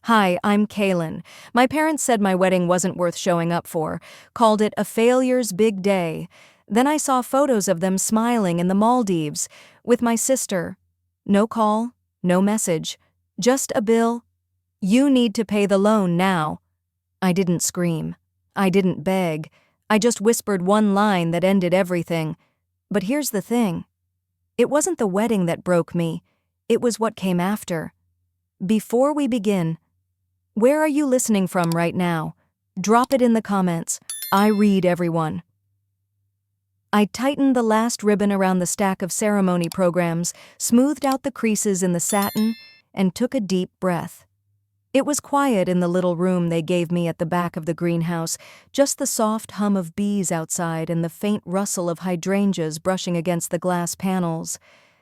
Hi, I'm Kaylin. My parents said my wedding wasn't worth showing up for, called it a failure's big day. Then I saw photos of them smiling in the Maldives with my sister. No call, no message, just a bill. You need to pay the loan now. I didn't scream. I didn't beg. I just whispered one line that ended everything. But here's the thing. It wasn't the wedding that broke me. It was what came after. Before we begin, where are you listening from right now? Drop it in the comments. I read everyone. I tightened the last ribbon around the stack of ceremony programs, smoothed out the creases in the satin, and took a deep breath. It was quiet in the little room they gave me at the back of the greenhouse, just the soft hum of bees outside and the faint rustle of hydrangeas brushing against the glass panels.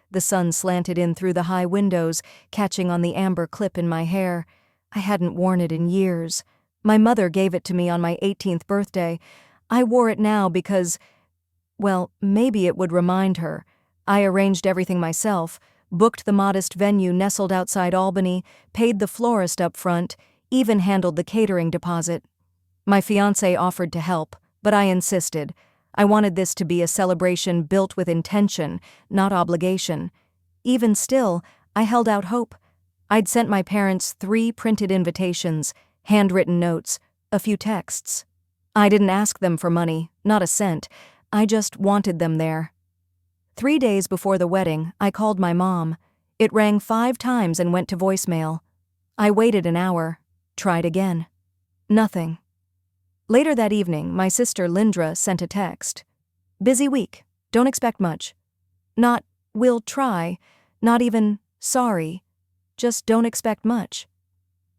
The sun slanted in through the high windows, catching on the amber clip in my hair. I hadn't worn it in years. My mother gave it to me on my 18th birthday. I wore it now because, well, maybe it would remind her. I arranged everything myself, booked the modest venue nestled outside Albany, paid the florist up front, even handled the catering deposit. My fiancé offered to help, but I insisted. I wanted this to be a celebration built with intention, not obligation. Even still, I held out hope. I'd sent my parents 3 printed invitations, handwritten notes, a few texts. I didn't ask them for money, not a cent. I just wanted them there. 3 days before the wedding, I called my mom. It rang 5 times and went to voicemail. I waited an hour, tried again. Nothing. Later that evening, my sister Lindra sent a text. Busy week, don't expect much. Not, we'll try, not even, sorry. Just don't expect much.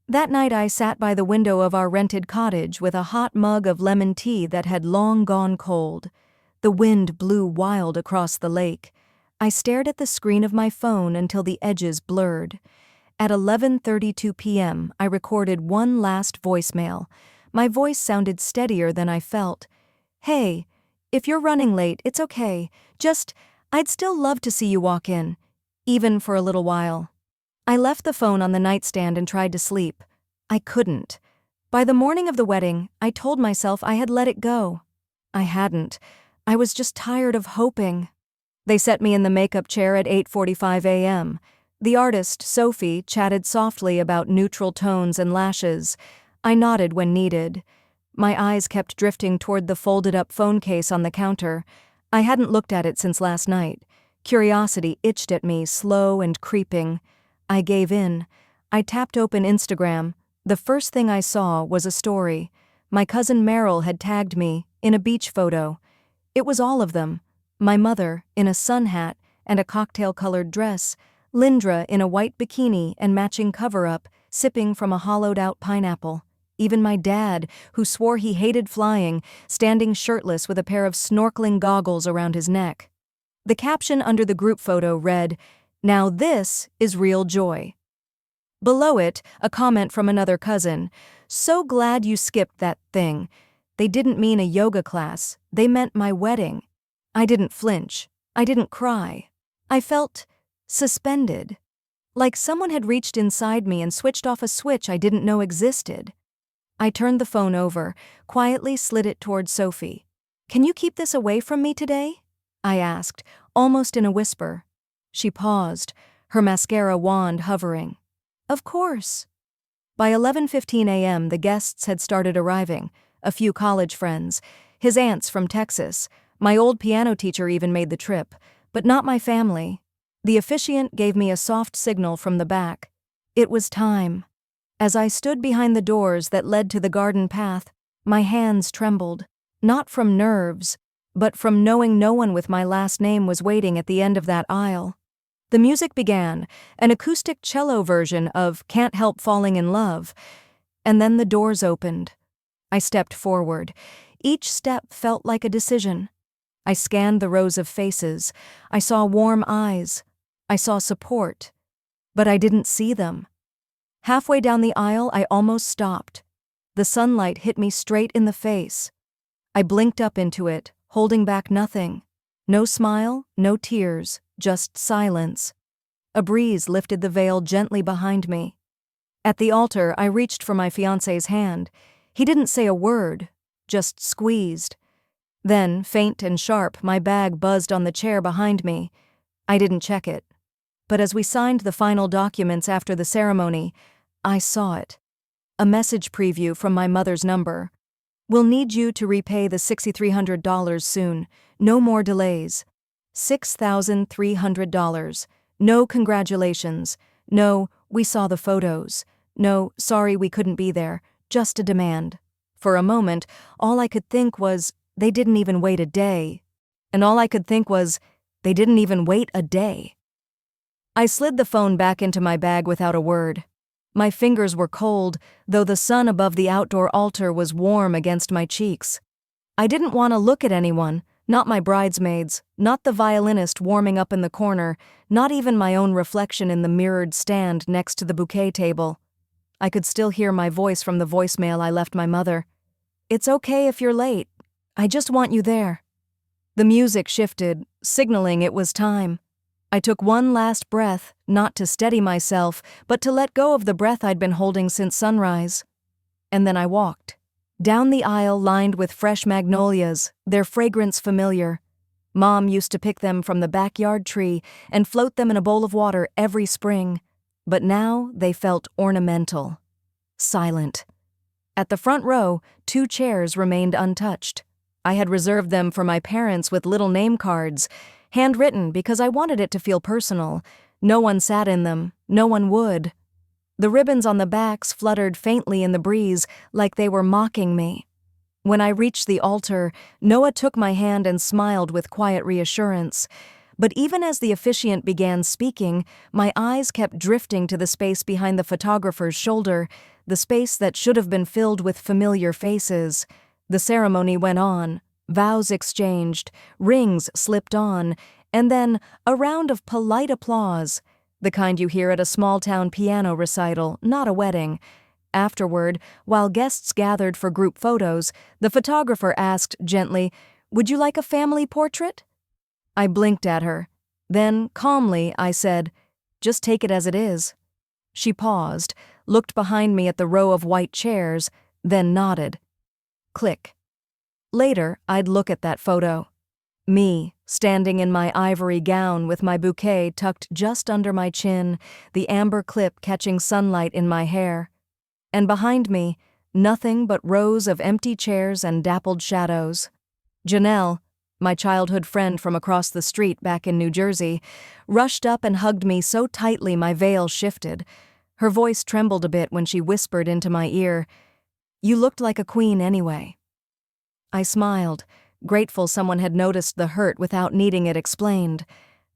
That night I sat by the window of our rented cottage with a hot mug of lemon tea that had long gone cold. The wind blew wild across the lake. I stared at the screen of my phone until the edges blurred. At 11:32 p.m., I recorded one last voicemail. My voice sounded steadier than I felt. Hey, if you're running late, it's okay. I'd still love to see you walk in, even for a little while. I left the phone on the nightstand and tried to sleep. I couldn't. By the morning of the wedding, I told myself I had let it go. I hadn't. I was just tired of hoping. They set me in the makeup chair at 8:45 a.m. The artist, Sophie, chatted softly about neutral tones and lashes. I nodded when needed. My eyes kept drifting toward the folded-up phone case on the counter. I hadn't looked at it since last night. Curiosity itched at me, slow and creeping. I gave in. I tapped open Instagram. The first thing I saw was a story. My cousin Meryl had tagged me in a beach photo. It was all of them. My mother, in a sun hat and a cocktail-colored dress, Lindra in a white bikini and matching cover-up, sipping from a hollowed-out pineapple. Even my dad, who swore he hated flying, standing shirtless with a pair of snorkeling goggles around his neck. The caption under the group photo read, "Now this is real joy." Below it, a comment from another cousin, "So glad you skipped that thing." They didn't mean a yoga class, they meant my wedding. I didn't flinch. I didn't cry. I felt suspended. Like someone had reached inside me and switched off a switch I didn't know existed. I turned the phone over, quietly slid it toward Sophie. "Can you keep this away from me today?" I asked, almost in a whisper. She paused, her mascara wand hovering. "Of course." By 11:15 a.m., the guests had started arriving. A few college friends, his aunts from Texas. My old piano teacher even made the trip, but not my family. The officiant gave me a soft signal from the back. It was time. As I stood behind the doors that led to the garden path, my hands trembled, not from nerves, but from knowing no one with my last name was waiting at the end of that aisle. The music began, an acoustic cello version of "Can't Help Falling in Love," and then the doors opened. I stepped forward. Each step felt like a decision. I scanned the rows of faces. I saw warm eyes. I saw support. But I didn't see them. Halfway down the aisle, I almost stopped. The sunlight hit me straight in the face. I blinked up into it, holding back nothing. No smile, no tears, just silence. A breeze lifted the veil gently behind me. At the altar, I reached for my fiancé's hand. He didn't say a word, just squeezed. Then, faint and sharp, my bag buzzed on the chair behind me. I didn't check it. But as we signed the final documents after the ceremony, I saw it. A message preview from my mother's number. "We'll need you to repay the $6,300 soon. No more delays. $6,300. No congratulations. No, we saw the photos. No, sorry we couldn't be there. Just a demand." For a moment, all I could think was, they didn't even wait a day. And all I could think was, they didn't even wait a day. I slid the phone back into my bag without a word. My fingers were cold, though the sun above the outdoor altar was warm against my cheeks. I didn't want to look at anyone, not my bridesmaids, not the violinist warming up in the corner, not even my own reflection in the mirrored stand next to the bouquet table. I could still hear my voice from the voicemail I left my mother. "It's okay if you're late. I just want you there." The music shifted, signaling it was time. I took one last breath, not to steady myself, but to let go of the breath I'd been holding since sunrise. And then I walked. Down the aisle lined with fresh magnolias, their fragrance familiar. Mom used to pick them from the backyard tree and float them in a bowl of water every spring. But now they felt ornamental. Silent. At the front row, 2 chairs remained untouched. I had reserved them for my parents with little name cards, handwritten because I wanted it to feel personal. No one sat in them, no one would. The ribbons on the backs fluttered faintly in the breeze like they were mocking me. When I reached the altar, Noah took my hand and smiled with quiet reassurance. But even as the officiant began speaking, my eyes kept drifting to the space behind the photographer's shoulder, the space that should have been filled with familiar faces. The ceremony went on. Vows exchanged, rings slipped on, and then a round of polite applause, the kind you hear at a small-town piano recital, not a wedding. Afterward, while guests gathered for group photos, the photographer asked gently, "Would you like a family portrait?" I blinked at her. Then, calmly, I said, "Just take it as it is." She paused, looked behind me at the row of white chairs, then nodded. Click. Later, I'd look at that photo. Me, standing in my ivory gown with my bouquet tucked just under my chin, the amber clip catching sunlight in my hair. And behind me, nothing but rows of empty chairs and dappled shadows. Janelle, my childhood friend from across the street back in New Jersey, rushed up and hugged me so tightly my veil shifted. Her voice trembled a bit when she whispered into my ear, "You looked like a queen anyway." I smiled, grateful someone had noticed the hurt without needing it explained.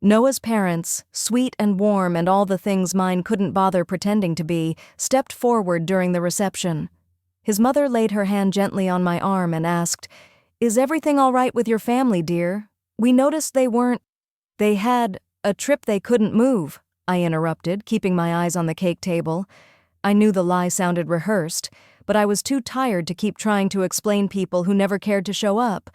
Noah's parents, sweet and warm and all the things mine couldn't bother pretending to be, stepped forward during the reception. His mother laid her hand gently on my arm and asked, "Is everything all right with your family, dear? We noticed they had a trip they couldn't move," I interrupted, keeping my eyes on the cake table. I knew the lie sounded rehearsed, but I was too tired to keep trying to explain people who never cared to show up.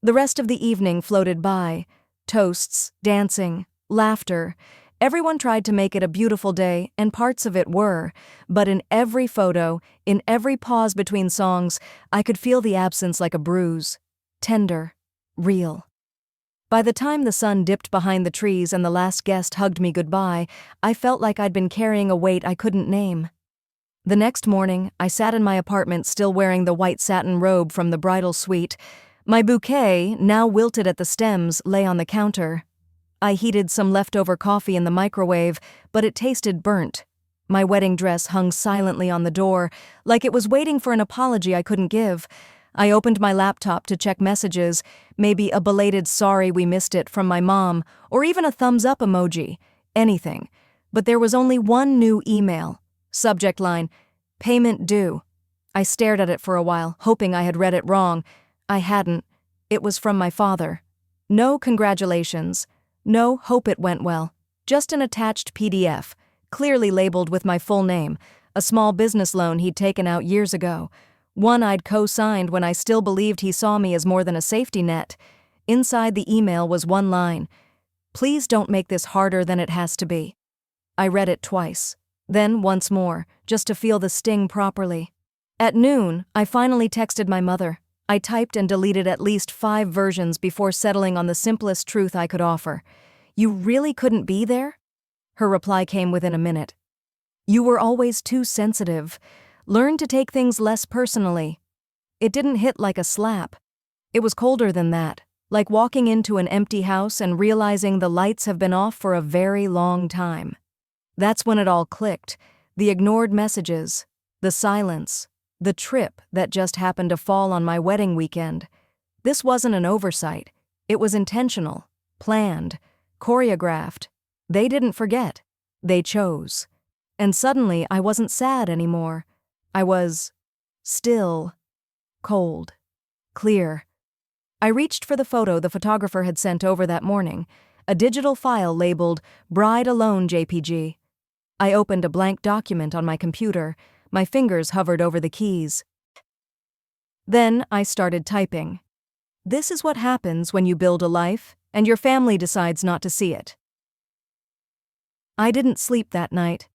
The rest of the evening floated by. Toasts, dancing, laughter. Everyone tried to make it a beautiful day, and parts of it were. But in every photo, in every pause between songs, I could feel the absence like a bruise. Tender. Real. By the time the sun dipped behind the trees and the last guest hugged me goodbye, I felt like I'd been carrying a weight I couldn't name. The next morning, I sat in my apartment still wearing the white satin robe from the bridal suite. My bouquet, now wilted at the stems, lay on the counter. I heated some leftover coffee in the microwave, but it tasted burnt. My wedding dress hung silently on the door, like it was waiting for an apology I couldn't give. I opened my laptop to check messages, maybe a belated "sorry we missed it" from my mom, or even a thumbs-up emoji. Anything. But there was only one new email. Subject line, "Payment due." I stared at it for a while, hoping I had read it wrong. I hadn't. It was from my father. No congratulations. No hope it went well. Just an attached PDF, clearly labeled with my full name, a small business loan he'd taken out years ago. One I'd co-signed when I still believed he saw me as more than a safety net. Inside the email was one line, "Please don't make this harder than it has to be." I read it twice. Then once more, just to feel the sting properly. At noon, I finally texted my mother. I typed and deleted at least 5 versions before settling on the simplest truth I could offer. "You really couldn't be there?" Her reply came within a minute. "You were always too sensitive. Learn to take things less personally." It didn't hit like a slap. It was colder than that, like walking into an empty house and realizing the lights have been off for a very long time. That's when it all clicked. The ignored messages, the silence, the trip that just happened to fall on my wedding weekend. This wasn't an oversight. It was intentional, planned, choreographed. They didn't forget. They chose. And suddenly I wasn't sad anymore. I was still, cold, clear. I reached for the photo the photographer had sent over that morning, a digital file labeled Bride Alone JPG. I opened a blank document on my computer. My fingers hovered over the keys. Then I started typing. This is what happens when you build a life, and your family decides not to see it. I didn't sleep that night.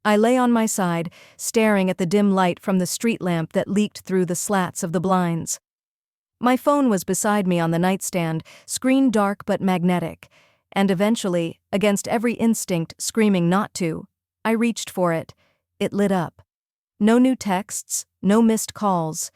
I lay on my side, staring at the dim light from the street lamp that leaked through the slats of the blinds. My phone was beside me on the nightstand, screen dark but magnetic, and eventually, against every instinct screaming not to, I reached for it. It lit up. No new texts, no missed calls.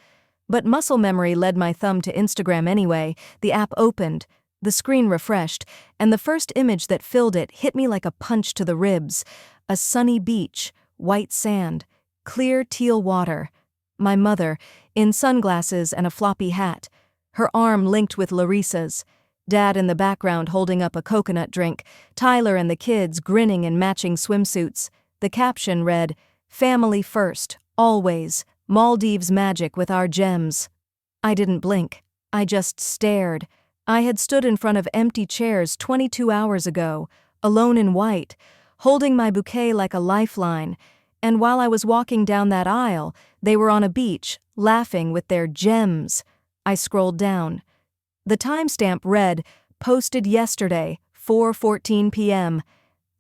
But muscle memory led my thumb to Instagram anyway. The app opened, the screen refreshed, and the first image that filled it hit me like a punch to the ribs. A sunny beach, white sand, clear teal water. My mother, in sunglasses and a floppy hat, her arm linked with Larissa's. Dad in the background holding up a coconut drink, Tyler and the kids grinning in matching swimsuits. The caption read, "Family first, always, Maldives magic with our gems." I didn't blink. I just stared. I had stood in front of empty chairs 22 hours ago, alone in white, holding my bouquet like a lifeline, and while I was walking down that aisle, they were on a beach, laughing with their gems. I scrolled down. The timestamp read, "Posted yesterday, 4:14 p.m.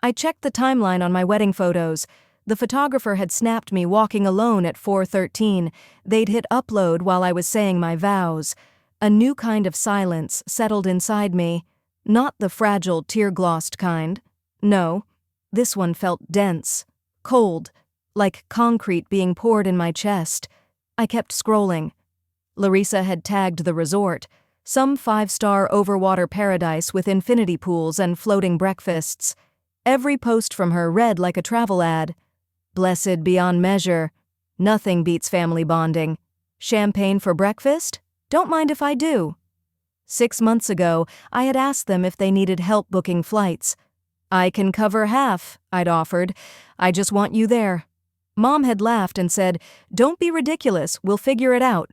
I checked the timeline on my wedding photos. The photographer had snapped me walking alone at 4:13. They'd hit upload while I was saying my vows. A new kind of silence settled inside me. Not the fragile, tear-glossed kind. No, this one felt dense, cold, like concrete being poured in my chest. I kept scrolling. Larissa had tagged the resort, some 5-star overwater paradise with infinity pools and floating breakfasts. Every post from her read like a travel ad. Blessed beyond measure. Nothing beats family bonding. Champagne for breakfast? Don't mind if I do. 6 months ago, I had asked them if they needed help booking flights. "I can cover half," I'd offered. "I just want you there." Mom had laughed and said, "Don't be ridiculous, we'll figure it out."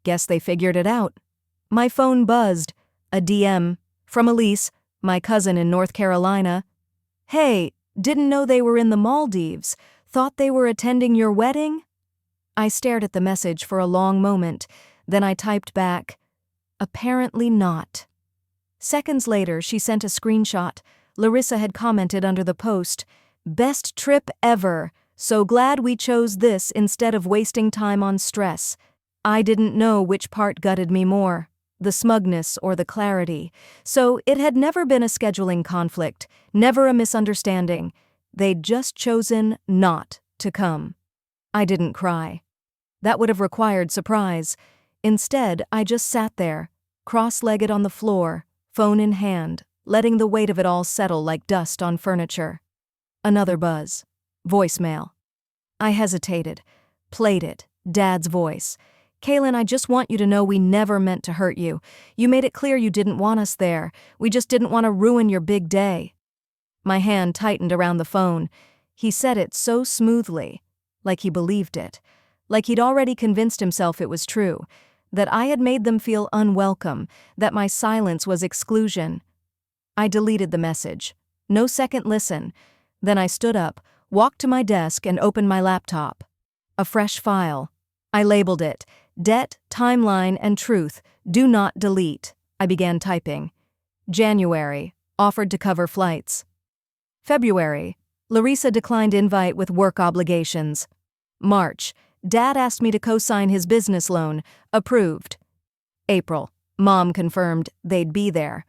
Guess they figured it out. My phone buzzed. A DM from Elise, my cousin in North Carolina. "Hey, didn't know they were in the Maldives. Thought they were attending your wedding?" I stared at the message for a long moment. Then I typed back, "Apparently not." Seconds later, she sent a screenshot. Larissa had commented under the post, "Best trip ever. So glad we chose this instead of wasting time on stress." I didn't know which part gutted me more, the smugness or the clarity. So it had never been a scheduling conflict, never a misunderstanding. They'd just chosen not to come. I didn't cry. That would have required surprise. Instead, I just sat there, cross-legged on the floor, phone in hand, letting the weight of it all settle like dust on furniture. Another buzz. Voicemail. I hesitated. Played it. Dad's voice. "Kaylin, I just want you to know we never meant to hurt you. You made it clear you didn't want us there. We just didn't want to ruin your big day." My hand tightened around the phone. He said it so smoothly, like he believed it, like he'd already convinced himself it was true, that I had made them feel unwelcome, that my silence was exclusion. I deleted the message. No second listen. Then I stood up, walked to my desk, and opened my laptop. A fresh file. I labeled it, "Debt, Timeline, and Truth. Do not delete." I began typing. January. Offered to cover flights. February. Larissa declined invite with work obligations. March. Dad asked me to co-sign his business loan. Approved. April. Mom confirmed they'd be there.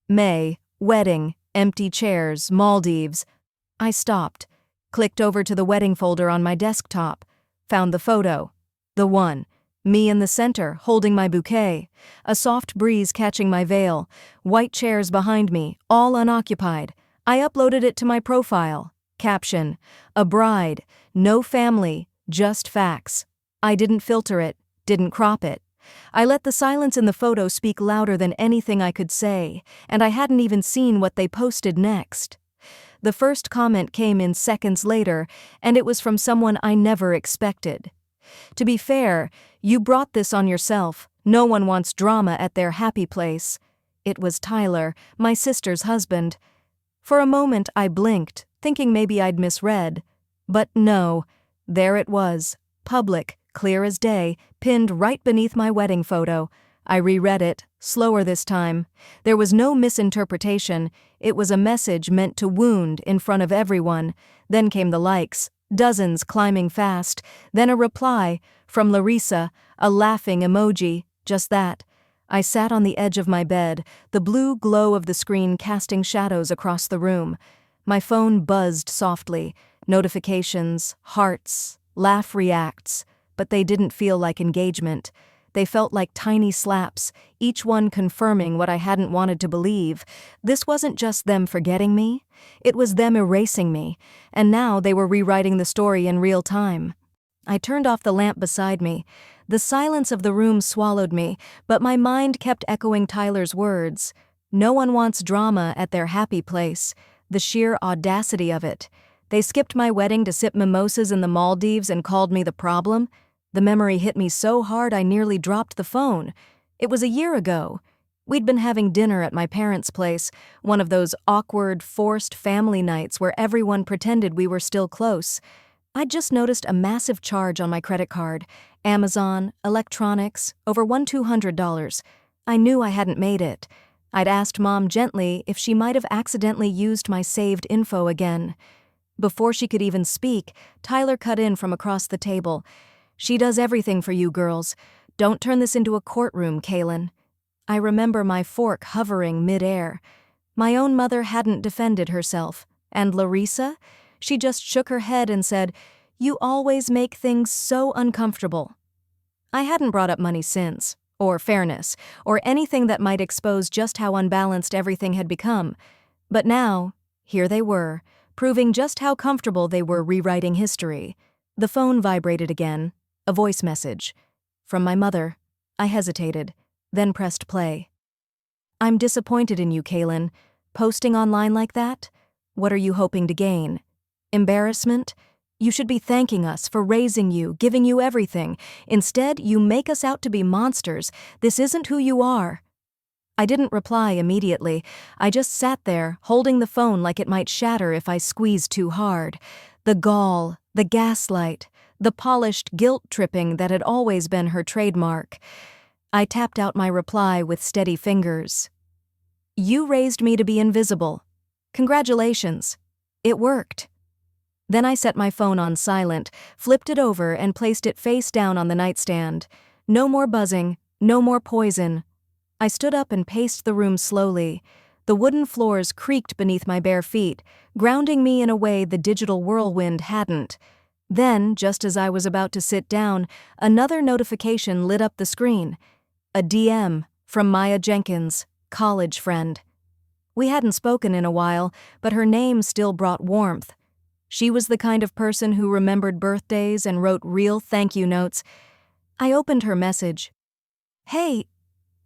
May. Wedding. Empty chairs. Maldives. I stopped. Clicked over to the wedding folder on my desktop. Found the photo. The one. Me in the center, holding my bouquet. A soft breeze catching my veil. White chairs behind me, all unoccupied. I uploaded it to my profile. Caption: a bride, no family, just facts. I didn't filter it, didn't crop it. I let the silence in the photo speak louder than anything I could say, and I hadn't even seen what they posted next. The first comment came in seconds later, and it was from someone I never expected. To be fair, you brought this on yourself. No one wants drama at their happy place. It was Tyler, my sister's husband. For a moment I blinked, thinking maybe I'd misread. But no, there it was, public, clear as day, pinned right beneath my wedding photo. I reread it, slower this time. There was no misinterpretation. It was a message meant to wound in front of everyone. Then came the likes, dozens climbing fast. Then a reply, from Larissa, a laughing emoji, just that. I sat on the edge of my bed, the blue glow of the screen casting shadows across the room. My phone buzzed softly. Notifications, hearts, laugh reacts, but they didn't feel like engagement. They felt like tiny slaps, each one confirming what I hadn't wanted to believe. This wasn't just them forgetting me, it was them erasing me, and now they were rewriting the story in real time. I turned off the lamp beside me. The silence of the room swallowed me, but my mind kept echoing Tyler's words. No one wants drama at their happy place. The sheer audacity of it. They skipped my wedding to sip mimosas in the Maldives and called me the problem. The memory hit me so hard I nearly dropped the phone. It was a year ago. We'd been having dinner at my parents' place, one of those awkward, forced family nights where everyone pretended we were still close. I'd just noticed a massive charge on my credit card. Amazon, electronics, over $200. I knew I hadn't made it. I'd asked Mom gently if she might have accidentally used my saved info again. Before she could even speak, Tyler cut in from across the table. "She does everything for you girls. Don't turn this into a courtroom, Kaylin." I remember my fork hovering mid-air. My own mother hadn't defended herself. And Larissa? She just shook her head and said, "You always make things so uncomfortable." I hadn't brought up money since, or fairness, or anything that might expose just how unbalanced everything had become. But now, here they were, proving just how comfortable they were rewriting history. The phone vibrated again, a voice message. From my mother. I hesitated, then pressed play. "I'm disappointed in you, Kaylin. Posting online like that? What are you hoping to gain? Embarrassment? You should be thanking us for raising you, giving you everything. Instead, you make us out to be monsters. This isn't who you are." I didn't reply immediately. I just sat there, holding the phone like it might shatter if I squeezed too hard. The gall, the gaslight, the polished guilt-tripping that had always been her trademark. I tapped out my reply with steady fingers. "You raised me to be invisible. Congratulations. It worked." Then I set my phone on silent, flipped it over, and placed it face down on the nightstand. No more buzzing, no more poison. I stood up and paced the room slowly. The wooden floors creaked beneath my bare feet, grounding me in a way the digital whirlwind hadn't. Then, just as I was about to sit down, another notification lit up the screen. A DM from Maya Jenkins, college friend. We hadn't spoken in a while, but her name still brought warmth. She was the kind of person who remembered birthdays and wrote real thank you notes. I opened her message. "Hey,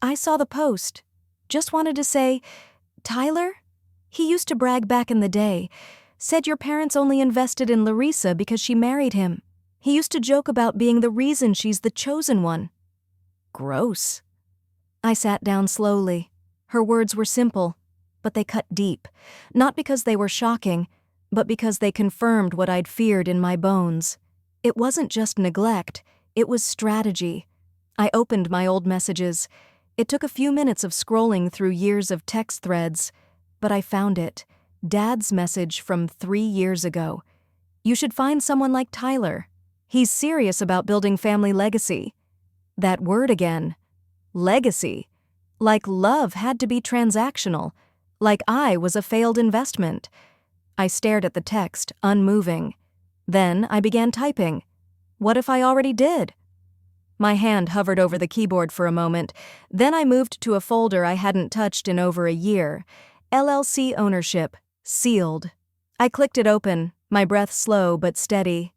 I saw the post. Just wanted to say, Tyler? He used to brag back in the day. Said your parents only invested in Larissa because she married him. He used to joke about being the reason she's the chosen one." Gross. I sat down slowly. Her words were simple, but they cut deep. Not because they were shocking, but because they confirmed what I'd feared in my bones. It wasn't just neglect, it was strategy. I opened my old messages. It took a few minutes of scrolling through years of text threads, but I found it. Dad's message from 3 years ago. You should find someone like Tyler. He's serious about building family legacy. That word again. Legacy. Like love had to be transactional. Like I was a failed investment. I stared at the text, unmoving. Then I began typing. What if I already did? My hand hovered over the keyboard for a moment. Then I moved to a folder I hadn't touched in over a year. LLC ownership. Sealed. I clicked it open, my breath slow but steady.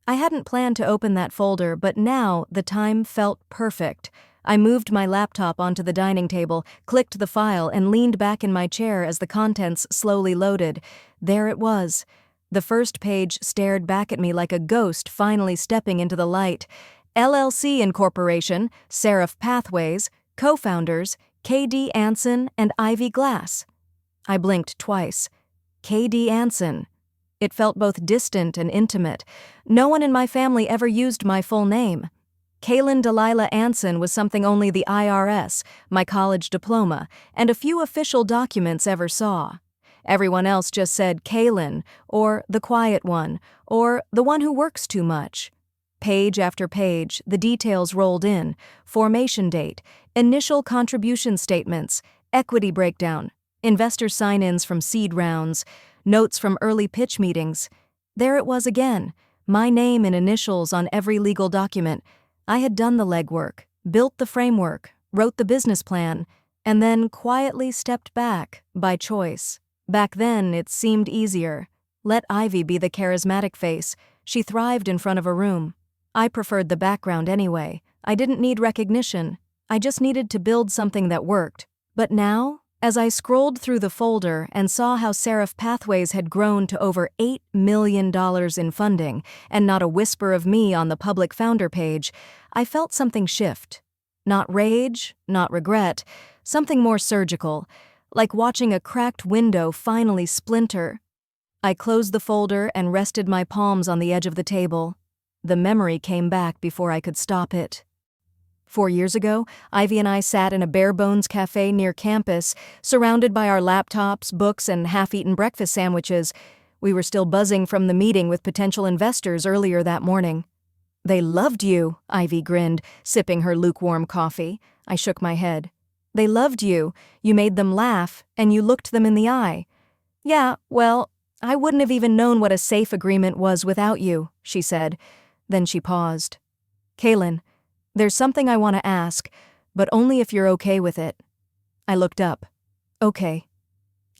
I hadn't planned to open that folder, but now the time felt perfect. I moved my laptop onto the dining table, clicked the file, and leaned back in my chair as the contents slowly loaded. There it was. The first page stared back at me like a ghost finally stepping into the light. LLC Incorporation, Seraph Pathways, co-founders, K.D. Anson and Ivy Glass. I blinked twice. K.D. Anson. It felt both distant and intimate. No one in my family ever used my full name. Kaylin Delilah Anson was something only the IRS, my college diploma, and a few official documents ever saw. Everyone else just said Kaylin, or the quiet one, or the one who works too much. Page after page, the details rolled in: formation date, initial contribution statements, equity breakdown, investor sign-ins from seed rounds, notes from early pitch meetings. There it was again, my name in initials on every legal document. I had done the legwork, built the framework, wrote the business plan, and then quietly stepped back, by choice. Back then, it seemed easier. Let Ivy be the charismatic face. She thrived in front of a room. I preferred the background anyway. I didn't need recognition. I just needed to build something that worked. But now, as I scrolled through the folder and saw how Seraph Pathways had grown to over $8 million in funding, and not a whisper of me on the public founder page, I felt something shift. Not rage, not regret, something more surgical, like watching a cracked window finally splinter. I closed the folder and rested my palms on the edge of the table. The memory came back before I could stop it. 4 years ago, Ivy and I sat in a bare-bones cafe near campus, surrounded by our laptops, books, and half-eaten breakfast sandwiches. We were still buzzing from the meeting with potential investors earlier that morning. They loved you, Ivy grinned, sipping her lukewarm coffee. I shook my head. They loved you. You made them laugh, and you looked them in the eye. Yeah, well, I wouldn't have even known what a safe agreement was without you, she said. Then she paused. Kaylin, there's something I want to ask, but only if you're okay with it. I looked up. Okay.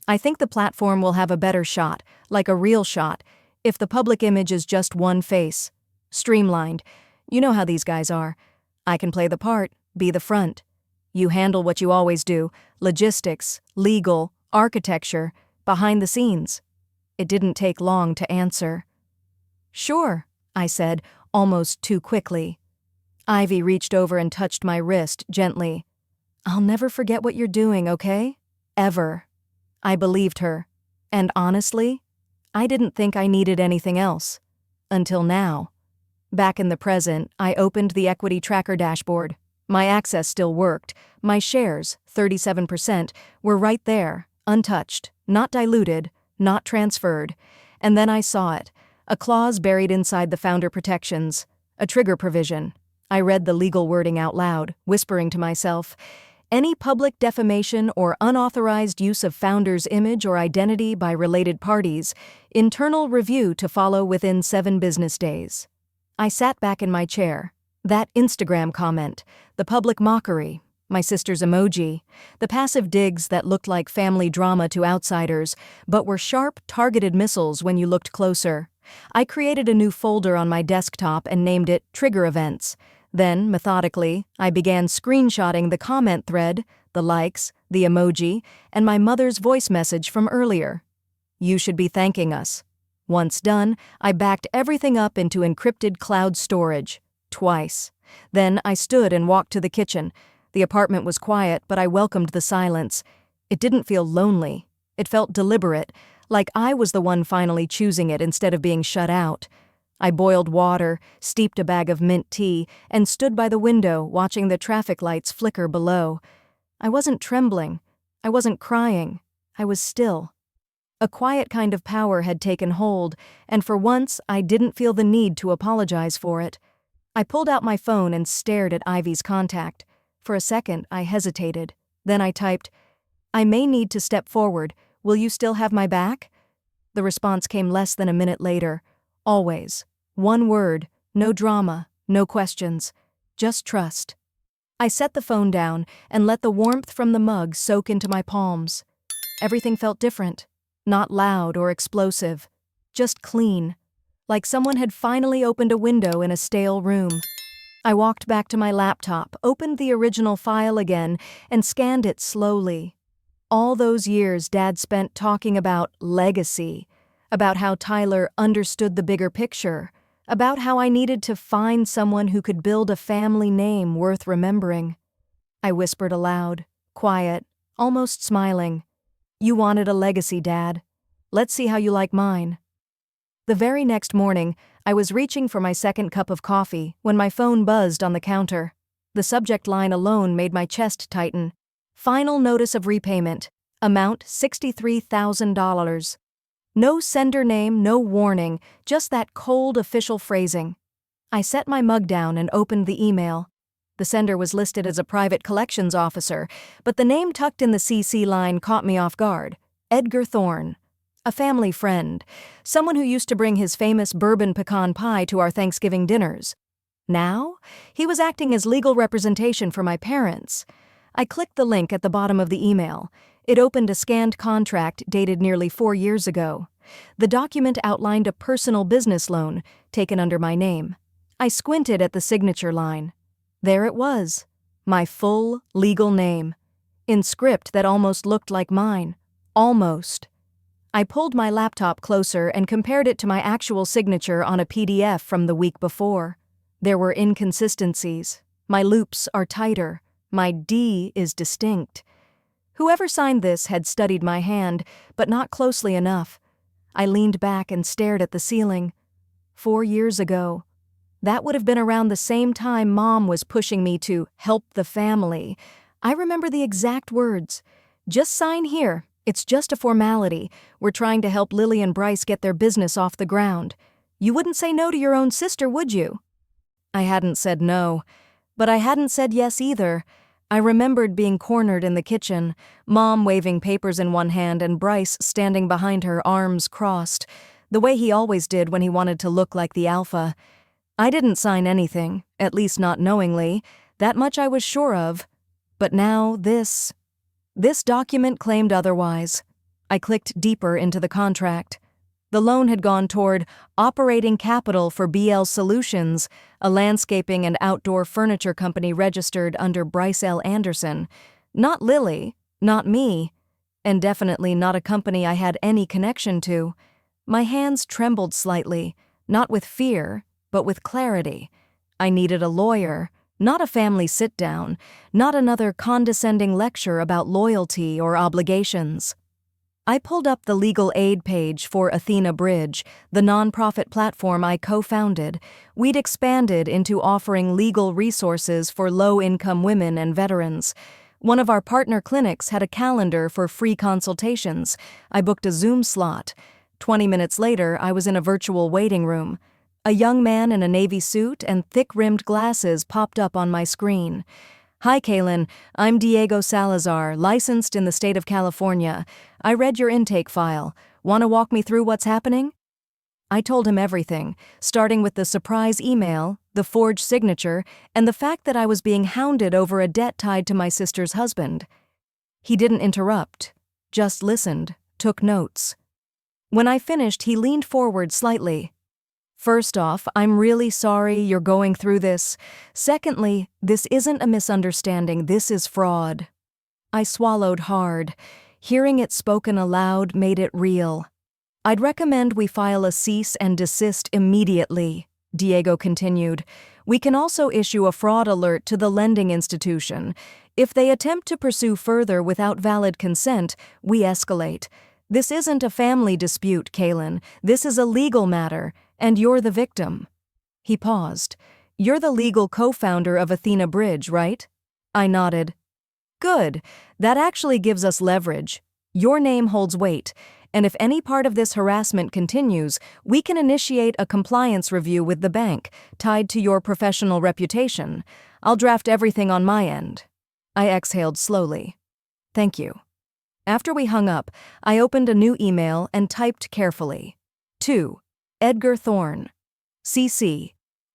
I think the platform will have a better shot, like a real shot, if the public image is just one face. Streamlined. You know how these guys are. I can play the part, be the front. You handle what you always do: logistics, legal, architecture, behind the scenes. It didn't take long to answer. Sure, I said, almost too quickly. Ivy reached over and touched my wrist gently. I'll never forget what you're doing, okay? Ever. I believed her. And honestly, I didn't think I needed anything else. Until now. Back in the present, I opened the equity tracker dashboard. My access still worked. My shares, 37%, were right there, untouched, not diluted, not transferred. And then I saw it. A clause buried inside the founder protections. A trigger provision. I read the legal wording out loud, whispering to myself, any public defamation or unauthorized use of founder's image or identity by related parties, internal review to follow within 7 business days. I sat back in my chair. That Instagram comment, the public mockery, my sister's emoji, the passive digs that looked like family drama to outsiders, but were sharp, targeted missiles when you looked closer. I created a new folder on my desktop and named it Trigger Events. Then, methodically, I began screenshotting the comment thread, the likes, the emoji, and my mother's voice message from earlier. You should be thanking us. Once done, I backed everything up into encrypted cloud storage. Twice. Then I stood and walked to the kitchen. The apartment was quiet, but I welcomed the silence. It didn't feel lonely. It felt deliberate, like I was the one finally choosing it instead of being shut out. I boiled water, steeped a bag of mint tea, and stood by the window watching the traffic lights flicker below. I wasn't trembling. I wasn't crying. I was still. A quiet kind of power had taken hold, and for once I didn't feel the need to apologize for it. I pulled out my phone and stared at Ivy's contact. For a second, I hesitated. Then I typed, "I may need to step forward. Will you still have my back?" The response came less than a minute later. Always. One word, no drama, no questions. Just trust. I set the phone down and let the warmth from the mug soak into my palms. Everything felt different. Not loud or explosive. Just clean. Like someone had finally opened a window in a stale room. I walked back to my laptop, opened the original file again, and scanned it slowly. All those years Dad spent talking about legacy, about how Tyler understood the bigger picture, about how I needed to find someone who could build a family name worth remembering. I whispered aloud, quiet, almost smiling. "You wanted a legacy, Dad. Let's see how you like mine." The very next morning, I was reaching for my second cup of coffee when my phone buzzed on the counter. The subject line alone made my chest tighten. Final notice of repayment. Amount $63,000. No sender name, no warning, just that cold official phrasing. I set my mug down and opened the email. The sender was listed as a private collections officer, but the name tucked in the CC line caught me off guard. Edgar Thorne. A family friend. Someone who used to bring his famous bourbon pecan pie to our Thanksgiving dinners. Now, he was acting as legal representation for my parents. I clicked the link at the bottom of the email. It opened a scanned contract dated nearly 4 years ago. The document outlined a personal business loan, taken under my name. I squinted at the signature line. There it was, my full legal name, in script that almost looked like mine. Almost. I pulled my laptop closer and compared it to my actual signature on a PDF from the week before. There were inconsistencies. My loops are tighter. My D is distinct. Whoever signed this had studied my hand, but not closely enough. I leaned back and stared at the ceiling. 4 years ago. That would have been around the same time Mom was pushing me to help the family. I remember the exact words. "Just sign here. It's just a formality. We're trying to help Lily and Bryce get their business off the ground. You wouldn't say no to your own sister, would you?" I hadn't said no, but I hadn't said yes either. I remembered being cornered in the kitchen, Mom waving papers in one hand and Bryce standing behind her, arms crossed, the way he always did when he wanted to look like the alpha. I didn't sign anything, at least not knowingly. That much I was sure of. But now this document claimed otherwise. I clicked deeper into the contract. The loan had gone toward operating capital for BL Solutions, a landscaping and outdoor furniture company registered under Bryce L. Anderson. Not Lily, not me, and definitely not a company I had any connection to. My hands trembled slightly, not with fear, but with clarity. I needed a lawyer, not a family sit-down, not another condescending lecture about loyalty or obligations. I pulled up the legal aid page for Athena Bridge, the nonprofit platform I co-founded. We'd expanded into offering legal resources for low-income women and veterans. One of our partner clinics had a calendar for free consultations. I booked a Zoom slot. 20 minutes later, I was in a virtual waiting room. A young man in a navy suit and thick-rimmed glasses popped up on my screen. "Hi, Kaylin. I'm Diego Salazar, licensed in the state of California. I read your intake file. Want to walk me through what's happening?" I told him everything, starting with the surprise email, the forged signature, and the fact that I was being hounded over a debt tied to my sister's husband. He didn't interrupt, just listened, took notes. When I finished, he leaned forward slightly. "First off, I'm really sorry you're going through this. Secondly, this isn't a misunderstanding, this is fraud." I swallowed hard. Hearing it spoken aloud made it real. "I'd recommend we file a cease and desist immediately," Diego continued. "We can also issue a fraud alert to the lending institution. If they attempt to pursue further without valid consent, we escalate. This isn't a family dispute, Kaylin. This is a legal matter, and you're the victim." He paused. "You're the legal co-founder of Athena Bridge, right?" I nodded. "Good. That actually gives us leverage. Your name holds weight, And if any part of this harassment continues, we can initiate a compliance review with the bank, tied to your professional reputation. I'll draft everything on my end." I exhaled slowly. "Thank you." After we hung up, I opened a new email and typed carefully. To Edgar Thorne. CC.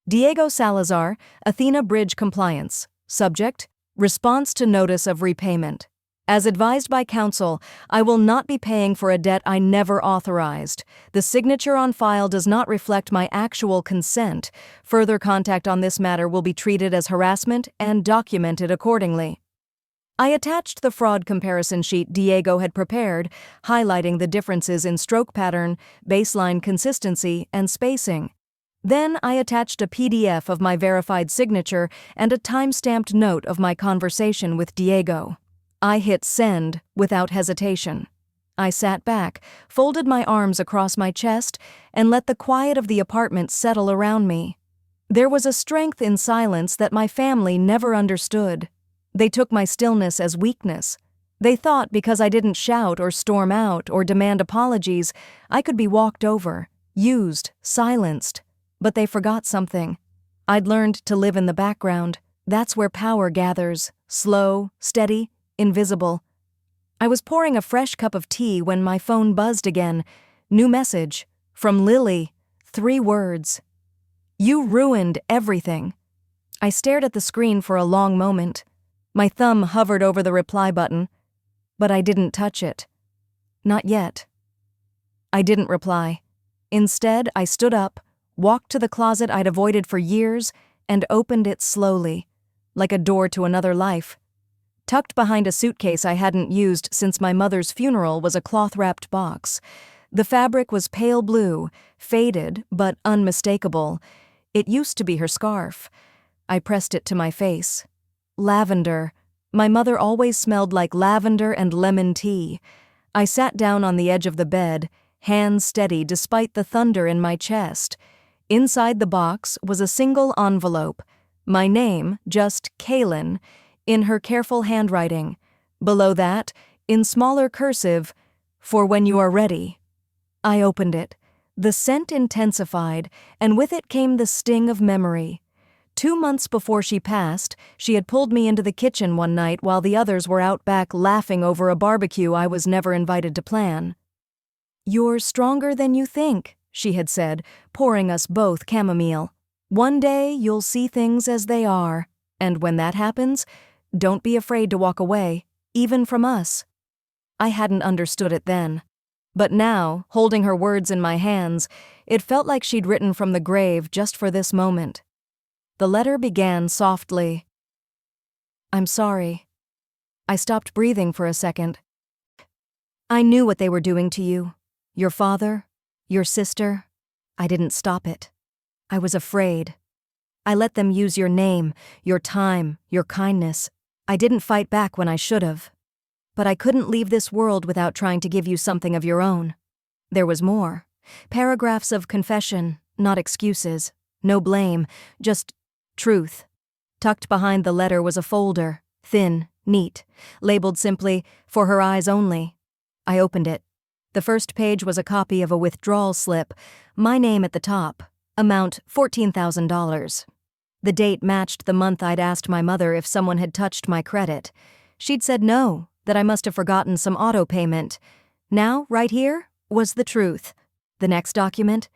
Diego Salazar, Athena Bridge Compliance. Subject: Response to Notice of Repayment. As advised by counsel, I will not be paying for a debt I never authorized. The signature on file does not reflect my actual consent. Further contact on this matter will be treated as harassment and documented accordingly. I attached the fraud comparison sheet Diego had prepared, highlighting the differences in stroke pattern, baseline consistency, and spacing. Then I attached a PDF of my verified signature and a time-stamped note of my conversation with Diego. I hit send without hesitation. I sat back, folded my arms across my chest, and let the quiet of the apartment settle around me. There was a strength in silence that my family never understood. They took my stillness as weakness. They thought because I didn't shout or storm out or demand apologies, I could be walked over, used, silenced. But they forgot something. I'd learned to live in the background. That's where power gathers, slow, steady, invisible. I was pouring a fresh cup of tea when my phone buzzed again. New message. From Lily. 3 words. "You ruined everything." I stared at the screen for a long moment. My thumb hovered over the reply button, but I didn't touch it. Not yet. I didn't reply. Instead, I stood up, walked to the closet I'd avoided for years, and opened it slowly, like a door to another life. Tucked behind a suitcase I hadn't used since my mother's funeral was a cloth-wrapped box. The fabric was pale blue, faded but unmistakable. It used to be her scarf. I pressed it to my face. Lavender. My mother always smelled like lavender and lemon tea. I sat down on the edge of the bed, hands steady despite the thunder in my chest. Inside the box was a single envelope. My name, just Kaylin, in her careful handwriting. Below that, in smaller cursive, "For when you are ready." I opened it. The scent intensified, and with it came the sting of memory. 2 months before she passed, she had pulled me into the kitchen one night while the others were out back laughing over a barbecue I was never invited to plan. "You're stronger than you think," she had said, pouring us both chamomile. "One day you'll see things as they are, and when that happens, don't be afraid to walk away, even from us." I hadn't understood it then. But now, holding her words in my hands, it felt like she'd written from the grave just for this moment. The letter began softly. "I'm sorry." I stopped breathing for a second. "I knew what they were doing to you. Your father, your sister. I didn't stop it. I was afraid. I let them use your name, your time, your kindness. I didn't fight back when I should have. But I couldn't leave this world without trying to give you something of your own." There was more. Paragraphs of confession, not excuses. No blame, just truth. Tucked behind the letter was a folder, thin, neat, labeled simply, "For her eyes only." I opened it. The first page was a copy of a withdrawal slip, my name at the top, amount $14,000. The date matched the month I'd asked my mother if someone had touched my credit. She'd said no, that I must have forgotten some auto payment. Now, right here, was the truth. The next document?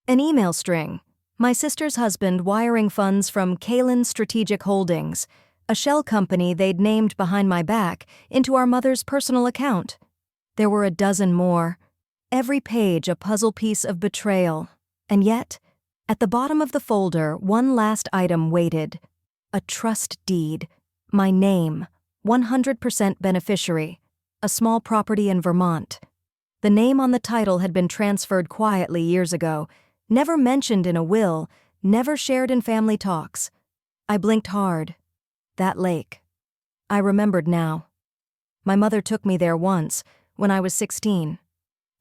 An email string. My sister's husband wiring funds from Kaylin Strategic Holdings, a shell company they'd named behind my back, into our mother's personal account. There were a dozen more. Every page a puzzle piece of betrayal. And yet, at the bottom of the folder, one last item waited. A trust deed. My name. 100% beneficiary. A small property in Vermont. The name on the title had been transferred quietly years ago, never mentioned in a will, never shared in family talks. I blinked hard. That lake. I remembered now. My mother took me there once, when I was 16.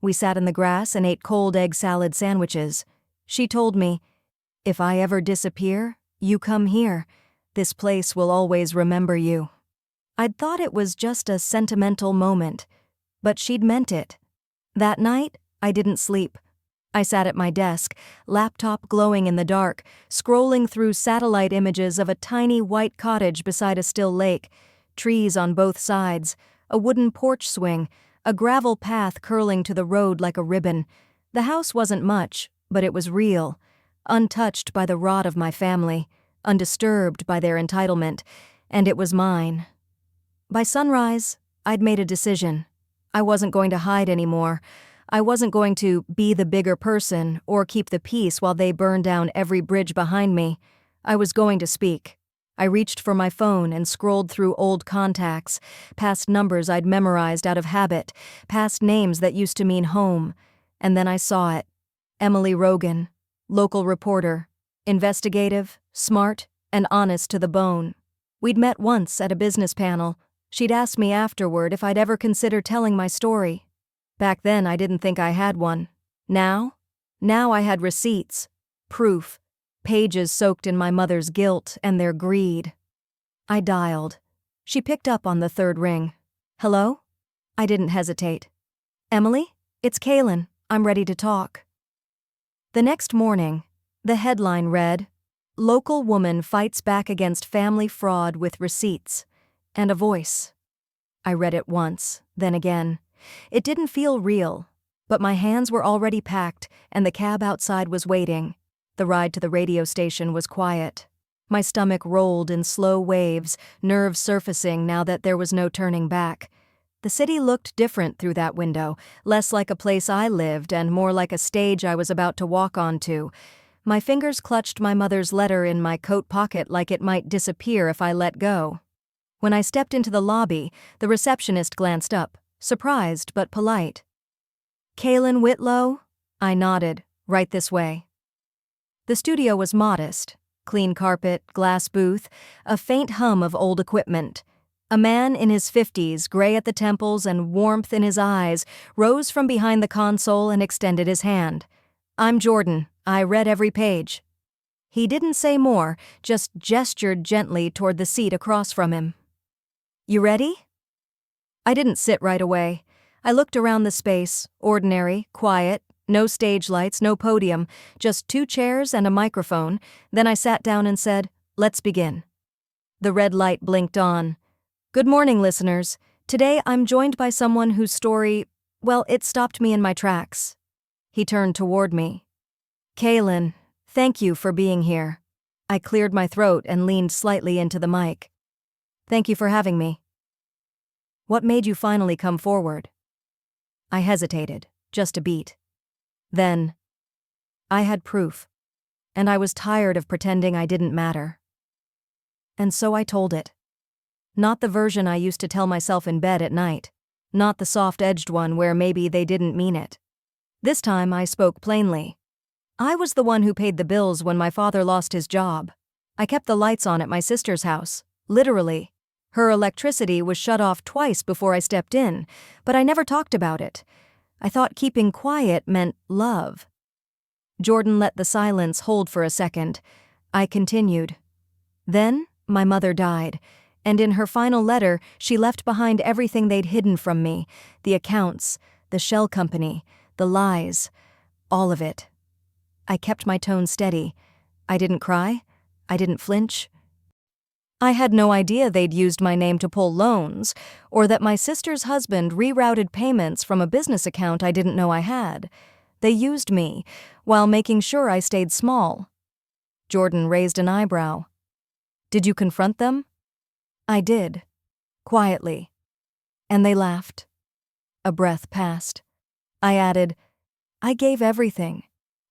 We sat in the grass and ate cold egg salad sandwiches. She told me, "If I ever disappear, you come here. This place will always remember you." I'd thought it was just a sentimental moment, but she'd meant it. That night, I didn't sleep. I sat at my desk, laptop glowing in the dark, scrolling through satellite images of a tiny white cottage beside a still lake, trees on both sides, a wooden porch swing, a gravel path curling to the road like a ribbon. The house wasn't much, but it was real, untouched by the rot of my family, undisturbed by their entitlement, and it was mine. By sunrise, I'd made a decision. I wasn't going to hide anymore. I wasn't going to be the bigger person or keep the peace while they burned down every bridge behind me. I was going to speak. I reached for my phone and scrolled through old contacts, past numbers I'd memorized out of habit, past names that used to mean home. And then I saw it. Emily Rogan, local reporter, investigative, smart, and honest to the bone. We'd met once at a business panel. She'd asked me afterward if I'd ever consider telling my story. Back then, I didn't think I had one. Now I had receipts, proof, pages soaked in my mother's guilt and their greed. I dialed. She picked up on the third ring. Hello? I didn't hesitate. Emily? It's Kaylin. I'm ready to talk. The next morning, the headline read, Local woman fights back against family fraud with receipts, and a voice. I read it once, then again. It didn't feel real, but my hands were already packed and the cab outside was waiting. The ride to the radio station was quiet. My stomach rolled in slow waves, nerves surfacing now that there was no turning back. The city looked different through that window, less like a place I lived and more like a stage I was about to walk onto. My fingers clutched my mother's letter in my coat pocket like it might disappear if I let go. When I stepped into the lobby, the receptionist glanced up. Surprised but polite. Kaylin Whitlow? I nodded. Right this way. The studio was modest. Clean carpet, glass booth, a faint hum of old equipment. A man in his 50s, gray at the temples and warmth in his eyes, rose from behind the console and extended his hand. I'm Jordan. I read every page. He didn't say more, just gestured gently toward the seat across from him. You ready? I didn't sit right away. I looked around the space, ordinary, quiet, no stage lights, no podium, just 2 chairs and a microphone. Then I sat down and said, let's begin. The red light blinked on. Good morning, listeners. Today I'm joined by someone whose story, well, it stopped me in my tracks. He turned toward me. Kaylin, thank you for being here. I cleared my throat and leaned slightly into the mic. Thank you for having me. What made you finally come forward? I hesitated, just a beat. Then, I had proof, and I was tired of pretending I didn't matter. And so I told it. Not the version I used to tell myself in bed at night, not the soft-edged one where maybe they didn't mean it. This time I spoke plainly. I was the one who paid the bills when my father lost his job. I kept the lights on at my sister's house, literally. Her electricity was shut off twice before I stepped in, but I never talked about it. I thought keeping quiet meant love. Jordan let the silence hold for a second. I continued. Then, my mother died, and in her final letter, she left behind everything they'd hidden from me, the accounts, the shell company, the lies, all of it. I kept my tone steady. I didn't cry. I didn't flinch. I had no idea they'd used my name to pull loans, or that my sister's husband rerouted payments from a business account I didn't know I had. They used me, while making sure I stayed small. Jordan raised an eyebrow. Did you confront them? I did. Quietly. And they laughed. A breath passed. I added, I gave everything.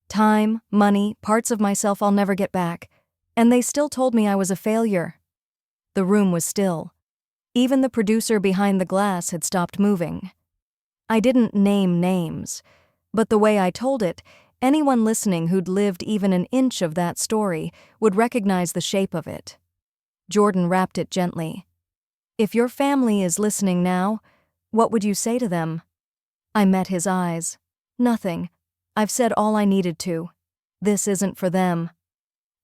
Time, money, parts of myself I'll never get back. And they still told me I was a failure. The room was still. Even the producer behind the glass had stopped moving. I didn't name names, but the way I told it, anyone listening who'd lived even an inch of that story would recognize the shape of it. Jordan wrapped it gently. If your family is listening now, what would you say to them? I met his eyes. Nothing. I've said all I needed to. This isn't for them.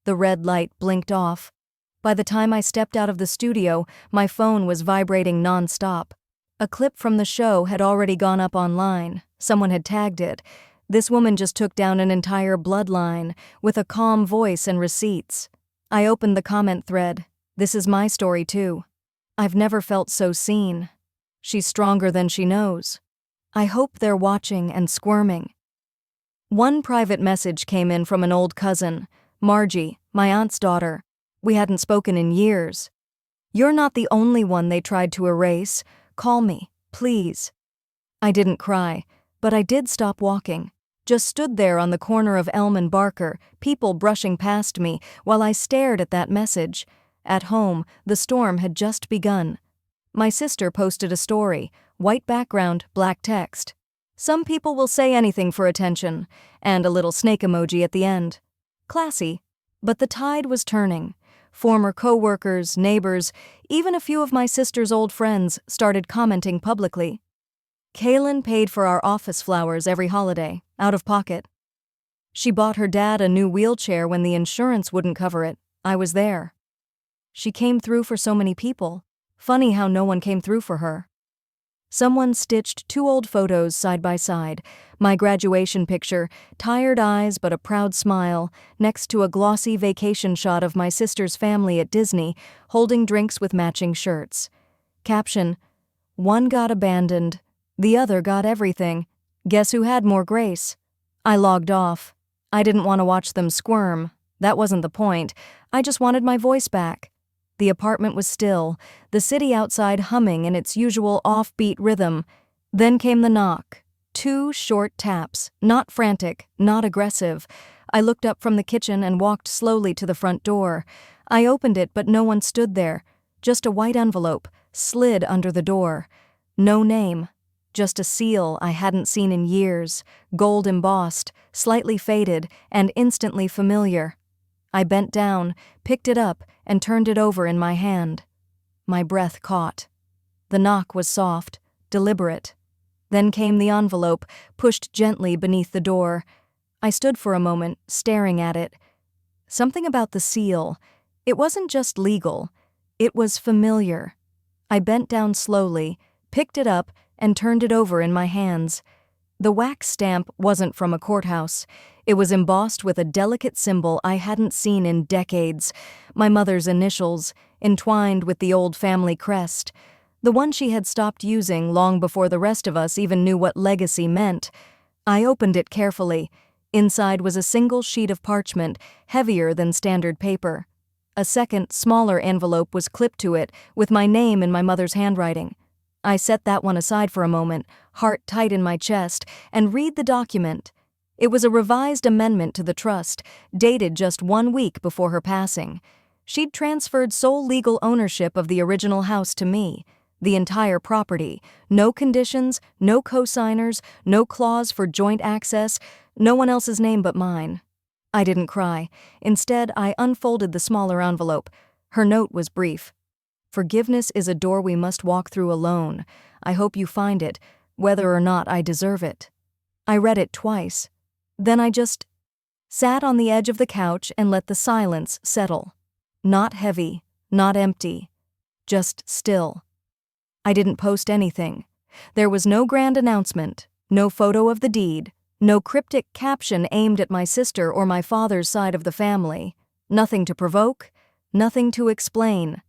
The red light blinked off. By the time I stepped out of the studio, my phone was vibrating nonstop. A clip from the show had already gone up online. Someone had tagged it. This woman just took down an entire bloodline, with a calm voice and receipts. I opened the comment thread. This is my story too. I've never felt so seen. She's stronger than she knows. I hope they're watching and squirming. One private message came in from an old cousin, Margie, my aunt's daughter. We hadn't spoken in years. You're not the only one they tried to erase. Call me, please. I didn't cry, but I did stop walking. Just stood there on the corner of Elm and Barker, people brushing past me, while I stared at that message. At home, the storm had just begun. My sister posted a story, white background, black text. Some people will say anything for attention, and a little snake emoji at the end. Classy. But the tide was turning. Former co-workers, neighbors, even a few of my sister's old friends started commenting publicly. Kaylin paid for our office flowers every holiday, out of pocket. She bought her dad a new wheelchair when the insurance wouldn't cover it. I was there. She came through for so many people. Funny how no one came through for her. Someone stitched 2 old photos side by side, my graduation picture, tired eyes but a proud smile, next to a glossy vacation shot of my sister's family at Disney, holding drinks with matching shirts. Caption: one got abandoned, the other got everything. Guess who had more grace? I logged off. I didn't want to watch them squirm. That wasn't the point. I just wanted my voice back. The apartment was still, the city outside humming in its usual offbeat rhythm. Then came the knock. 2 short taps, not frantic, not aggressive. I looked up from the kitchen and walked slowly to the front door. I opened it, but no one stood there. Just a white envelope, slid under the door. No name. Just a seal I hadn't seen in years, gold embossed, slightly faded, and instantly familiar. I bent down, picked it up, and turned it over in my hand. My breath caught. The knock was soft, deliberate. Then came the envelope, pushed gently beneath the door. I stood for a moment, staring at it. Something about the seal. It wasn't just legal. It was familiar. I bent down slowly, picked it up, and turned it over in my hands. The wax stamp wasn't from a courthouse. It was embossed with a delicate symbol I hadn't seen in decades, my mother's initials, entwined with the old family crest, the one she had stopped using long before the rest of us even knew what legacy meant. I opened it carefully. Inside was a single sheet of parchment, heavier than standard paper. A second, smaller envelope was clipped to it, with my name in my mother's handwriting. I set that one aside for a moment, heart tight in my chest, and read the document. It was a revised amendment to the trust, dated just 1 week before her passing. She'd transferred sole legal ownership of the original house to me, the entire property, no conditions, no co-signers, no clause for joint access, no one else's name but mine. I didn't cry. Instead, I unfolded the smaller envelope. Her note was brief. Forgiveness is a door we must walk through alone. I hope you find it, whether or not I deserve it. I read it twice. Then I just sat on the edge of the couch and let the silence settle. Not heavy, not empty, just still. I didn't post anything. There was no grand announcement, no photo of the deed, no cryptic caption aimed at my sister or my father's side of the family. Nothing to provoke, nothing to explain.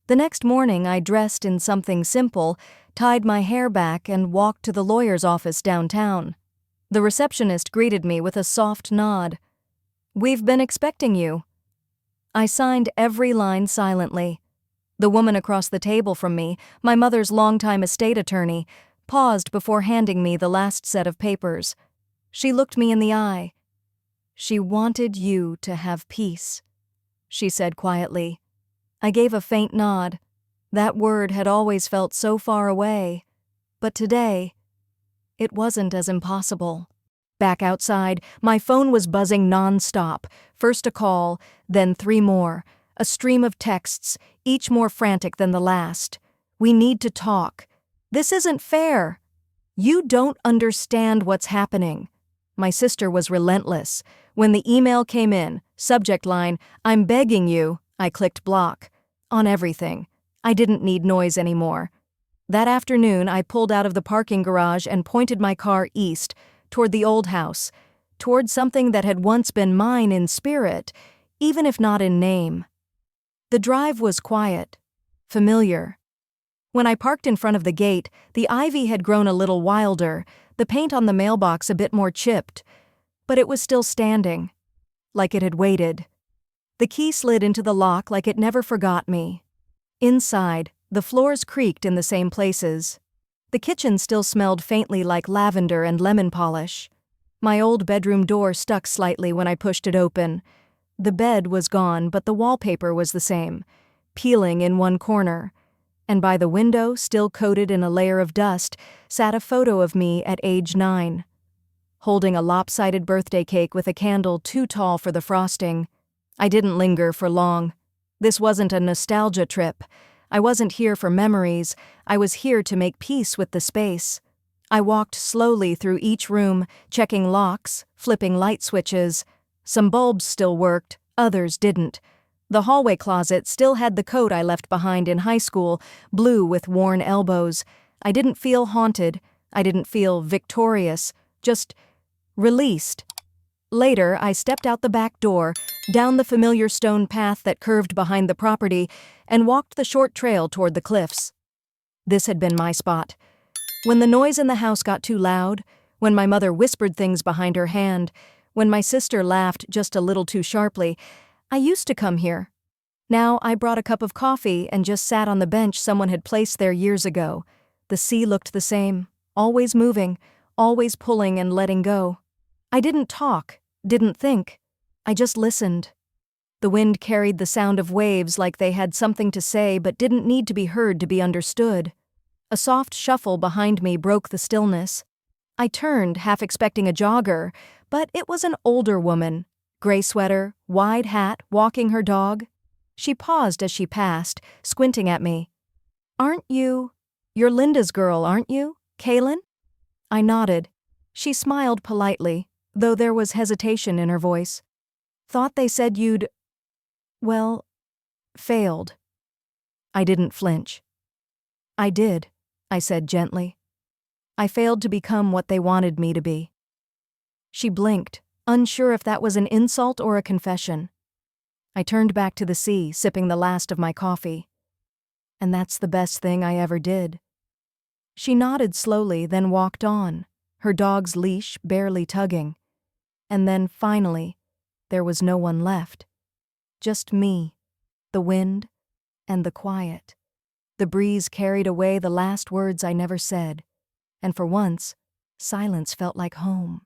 The next morning I dressed in something simple, tied my hair back, and walked to the lawyer's office downtown. The receptionist greeted me with a soft nod. "We've been expecting you." I signed every line silently. The woman across the table from me, my mother's longtime estate attorney, paused before handing me the last set of papers. She looked me in the eye. "She wanted you to have peace," she said quietly. I gave a faint nod. That word had always felt so far away. But today, it wasn't as impossible. Back outside, my phone was buzzing non-stop. First a call, then 3 more. A stream of texts, each more frantic than the last. "We need to talk. This isn't fair. You don't understand what's happening." My sister was relentless. When the email came in, subject line, "I'm begging you," I clicked block. On everything. I didn't need noise anymore. That afternoon, I pulled out of the parking garage and pointed my car east, toward the old house, toward something that had once been mine in spirit, even if not in name. The drive was quiet, familiar. When I parked in front of the gate, the ivy had grown a little wilder, the paint on the mailbox a bit more chipped, but it was still standing, like it had waited. The key slid into the lock like it never forgot me. Inside, the floors creaked in the same places. The kitchen still smelled faintly like lavender and lemon polish. My old bedroom door stuck slightly when I pushed it open. The bed was gone, but the wallpaper was the same, peeling in one corner. And by the window, still coated in a layer of dust, sat a photo of me at age 9. Holding a lopsided birthday cake with a candle too tall for the frosting. I didn't linger for long. This wasn't a nostalgia trip. I wasn't here for memories. I was here to make peace with the space. I walked slowly through each room, checking locks, flipping light switches. Some bulbs still worked, others didn't. The hallway closet still had the coat I left behind in high school, blue with worn elbows. I didn't feel haunted. I didn't feel victorious, just released. Later, I stepped out the back door, down the familiar stone path that curved behind the property, and walked the short trail toward the cliffs. This had been my spot. When the noise in the house got too loud, when my mother whispered things behind her hand, when my sister laughed just a little too sharply, I used to come here. Now I brought a cup of coffee and just sat on the bench someone had placed there years ago. The sea looked the same, always moving, always pulling and letting go. I didn't talk, didn't think. I just listened. The wind carried the sound of waves like they had something to say but didn't need to be heard to be understood. A soft shuffle behind me broke the stillness. I turned, half expecting a jogger, but it was an older woman. Gray sweater, wide hat, walking her dog. She paused as she passed, squinting at me. You're Linda's girl, aren't you, Kaylin?" I nodded. She smiled politely, though there was hesitation in her voice. "Thought they said you'd, well, failed." I didn't flinch. "I did," I said gently. "I failed to become what they wanted me to be." She blinked, unsure if that was an insult or a confession. I turned back to the sea, sipping the last of my coffee. "And that's the best thing I ever did." She nodded slowly, then walked on, her dog's leash barely tugging. And then, finally, there was no one left. Just me, the wind, and the quiet. The breeze carried away the last words I never said, and for once, silence felt like home.